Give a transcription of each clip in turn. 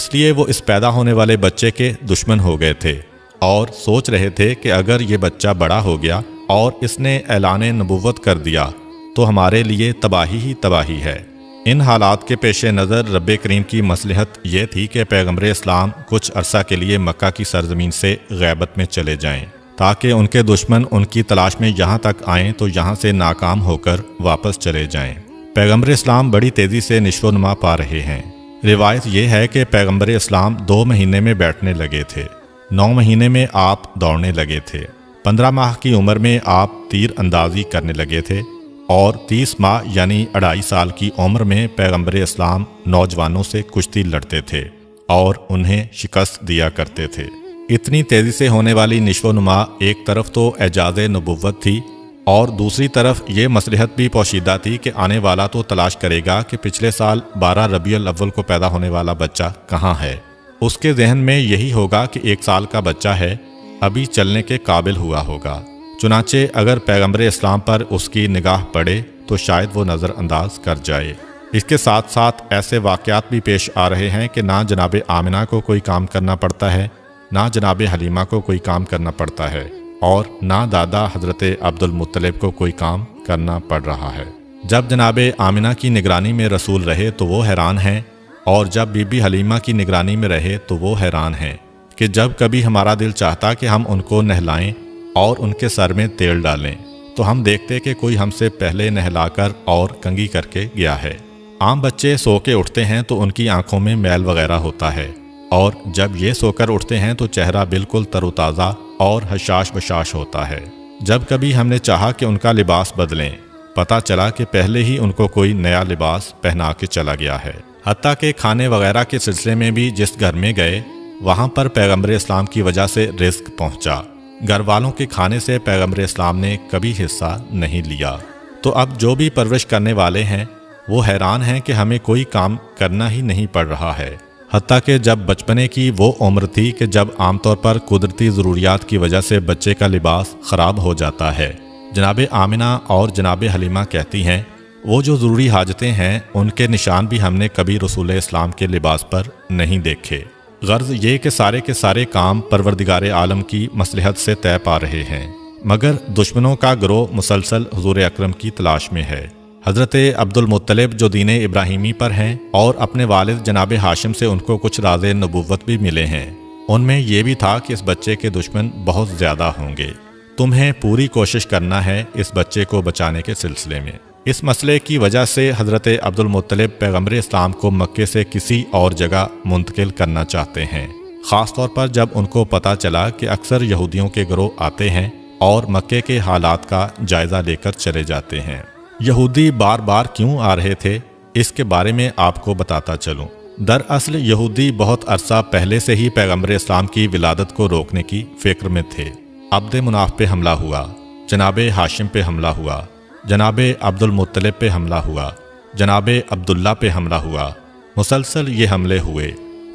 اس لیے وہ اس پیدا ہونے والے بچے کے دشمن ہو گئے تھے اور سوچ رہے تھے کہ اگر یہ بچہ بڑا ہو گیا اور اس نے اعلان نبوت کر دیا تو ہمارے لیے تباہی ہی تباہی ہے۔ ان حالات کے پیش نظر رب کریم کی مصلحت یہ تھی کہ پیغمبر اسلام کچھ عرصہ کے لیے مکہ کی سرزمین سے غیبت میں چلے جائیں تاکہ ان کے دشمن ان کی تلاش میں یہاں تک آئیں تو یہاں سے ناکام ہو کر واپس چلے جائیں۔ پیغمبر اسلام بڑی تیزی سے نشو و نما پا رہے ہیں۔ روایت یہ ہے کہ پیغمبر اسلام 2 مہینے میں بیٹھنے لگے تھے، 9 مہینے میں آپ دوڑنے لگے تھے، 15 ماہ کی عمر میں آپ تیر اندازی کرنے لگے تھے اور 30 ماہ یعنی 2.5 سال کی عمر میں پیغمبر اسلام نوجوانوں سے کشتی لڑتے تھے اور انہیں شکست دیا کرتے تھے۔ اتنی تیزی سے ہونے والی نشو و نما ایک طرف تو اعجاز نبوت تھی اور دوسری طرف یہ مصلحت بھی پوشیدہ تھی کہ آنے والا تو تلاش کرے گا کہ پچھلے سال 12 ربیع الاول کو پیدا ہونے والا بچہ کہاں ہے۔ اس کے ذہن میں یہی ہوگا کہ 1 سال کا بچہ ہے، ابھی چلنے کے قابل ہوا ہوگا۔ چنانچہ اگر پیغمبر اسلام پر اس کی نگاہ پڑے تو شاید وہ نظر انداز کر جائے۔ اس کے ساتھ ساتھ ایسے واقعات بھی پیش آ رہے ہیں کہ نہ جناب آمنہ کو کوئی کام کرنا پڑتا ہے، نہ جناب حلیمہ کو کوئی کام کرنا پڑتا ہے اور نہ دادا حضرت عبد المطلب کو کوئی کام کرنا پڑ رہا ہے۔ جب جناب آمنہ کی نگرانی میں رسول رہے تو وہ حیران ہیں اور جب بی بی حلیمہ کی نگرانی میں رہے تو وہ حیران ہیں کہ جب کبھی ہمارا دل چاہتا کہ ہم ان کو نہلائیں اور ان کے سر میں تیل ڈالیں تو ہم دیکھتے کہ کوئی ہم سے پہلے نہلا کر اور کنگھی کر کے گیا ہے۔ عام بچے سو کے اٹھتے ہیں تو ان کی آنکھوں میں میل وغیرہ ہوتا ہے اور جب یہ سو کر اٹھتے ہیں تو چہرہ بالکل تر و تازہ اور حشاش بشاش ہوتا ہے۔ جب کبھی ہم نے چاہا کہ ان کا لباس بدلیں، پتہ چلا کہ پہلے ہی ان کو کوئی نیا لباس پہنا کے چلا گیا ہے۔ حتیٰ کہ کھانے وغیرہ کے سلسلے میں بھی جس گھر میں گئے وہاں پر پیغمبر اسلام کی وجہ سے رزق پہنچا۔ گھر والوں کے کھانے سے پیغمبر اسلام نے کبھی حصہ نہیں لیا۔ تو اب جو بھی پرورش کرنے والے ہیں وہ حیران ہیں کہ ہمیں کوئی کام کرنا ہی نہیں پڑ رہا ہے۔ حتیٰ کہ جب بچپنے کی وہ عمر تھی کہ جب عام طور پر قدرتی ضروریات کی وجہ سے بچے کا لباس خراب ہو جاتا ہے، جناب آمنہ اور جناب حلیمہ کہتی ہیں وہ جو ضروری حاجتیں ہیں ان کے نشان بھی ہم نے کبھی رسول اسلام کے لباس پر نہیں دیکھے۔ غرض یہ کہ سارے کام پروردگار عالم کی مصلحت سے طے پا رہے ہیں، مگر دشمنوں کا گروہ مسلسل حضور اکرم کی تلاش میں ہے۔ حضرت عبد المطلب جو دین ابراہیمی پر ہیں اور اپنے والد جناب ہاشم سے ان کو کچھ راز نبوت بھی ملے ہیں، ان میں یہ بھی تھا کہ اس بچے کے دشمن بہت زیادہ ہوں گے، تمہیں پوری کوشش کرنا ہے اس بچے کو بچانے کے سلسلے میں۔ اس مسئلے کی وجہ سے حضرت عبد المطلب پیغمبر اسلام کو مکے سے کسی اور جگہ منتقل کرنا چاہتے ہیں، خاص طور پر جب ان کو پتہ چلا کہ اکثر یہودیوں کے گروہ آتے ہیں اور مکے کے حالات کا جائزہ لے کر چلے جاتے ہیں۔ یہودی بار بار کیوں آ رہے تھے اس کے بارے میں آپ کو بتاتا چلوں۔ دراصل یہودی بہت عرصہ پہلے سے ہی پیغمبر اسلام کی ولادت کو روکنے کی فکر میں تھے۔ عبد مناف پہ حملہ ہوا، جناب ہاشم پہ حملہ ہوا، جناب عبد المطلب پہ حملہ ہوا، جناب عبداللہ پہ حملہ ہوا، مسلسل یہ حملے ہوئے۔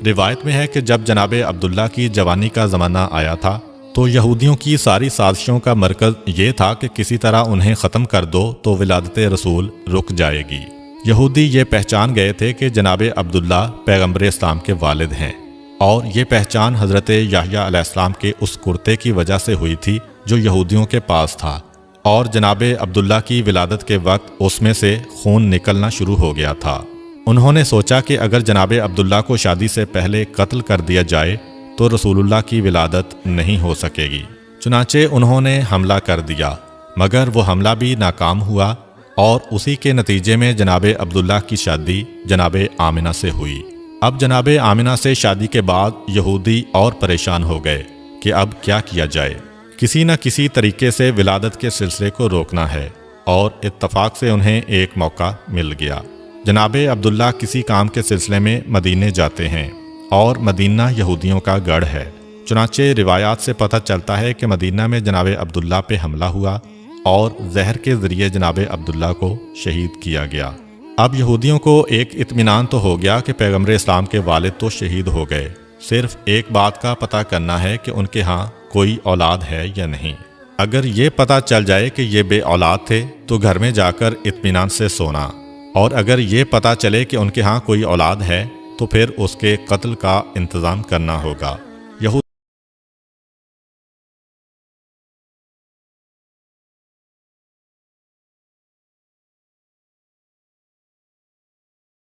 روایت میں ہے کہ جب جناب عبداللہ کی جوانی کا زمانہ آیا تھا تو یہودیوں کی ساری سازشوں کا مرکز یہ تھا کہ کسی طرح انہیں ختم کر دو تو ولادت رسول رک جائے گی۔ یہودی یہ پہچان گئے تھے کہ جناب عبداللہ پیغمبر اسلام کے والد ہیں، اور یہ پہچان حضرت یحییٰ علیہ السلام کے اس کرتے کی وجہ سے ہوئی تھی جو یہودیوں کے پاس تھا، اور جناب عبداللہ کی ولادت کے وقت اس میں سے خون نکلنا شروع ہو گیا تھا۔ انہوں نے سوچا کہ اگر جناب عبداللہ کو شادی سے پہلے قتل کر دیا جائے تو رسول اللہ کی ولادت نہیں ہو سکے گی، چنانچہ انہوں نے حملہ کر دیا، مگر وہ حملہ بھی ناکام ہوا اور اسی کے نتیجے میں جناب عبداللہ کی شادی جناب آمنہ سے ہوئی۔ اب جناب آمنہ سے شادی کے بعد یہودی اور پریشان ہو گئے کہ اب کیا کیا جائے، کسی نہ کسی طریقے سے ولادت کے سلسلے کو روکنا ہے، اور اتفاق سے انہیں ایک موقع مل گیا۔ جناب عبداللہ کسی کام کے سلسلے میں مدینے جاتے ہیں، اور مدینہ یہودیوں کا گڑھ ہے، چنانچہ روایات سے پتہ چلتا ہے کہ مدینہ میں جناب عبداللہ پہ حملہ ہوا اور زہر کے ذریعے جناب عبداللہ کو شہید کیا گیا۔ اب یہودیوں کو ایک اطمینان تو ہو گیا کہ پیغمبر اسلام کے والد تو شہید ہو گئے، صرف ایک بات کا پتہ کرنا ہے کہ ان کے ہاں کوئی اولاد ہے یا نہیں۔ اگر یہ پتہ چل جائے کہ یہ بے اولاد تھے تو گھر میں جا کر اطمینان سے سونا، اور اگر یہ پتہ چلے کہ ان کے ہاں کوئی اولاد ہے تو پھر اس کے قتل کا انتظام کرنا ہوگا۔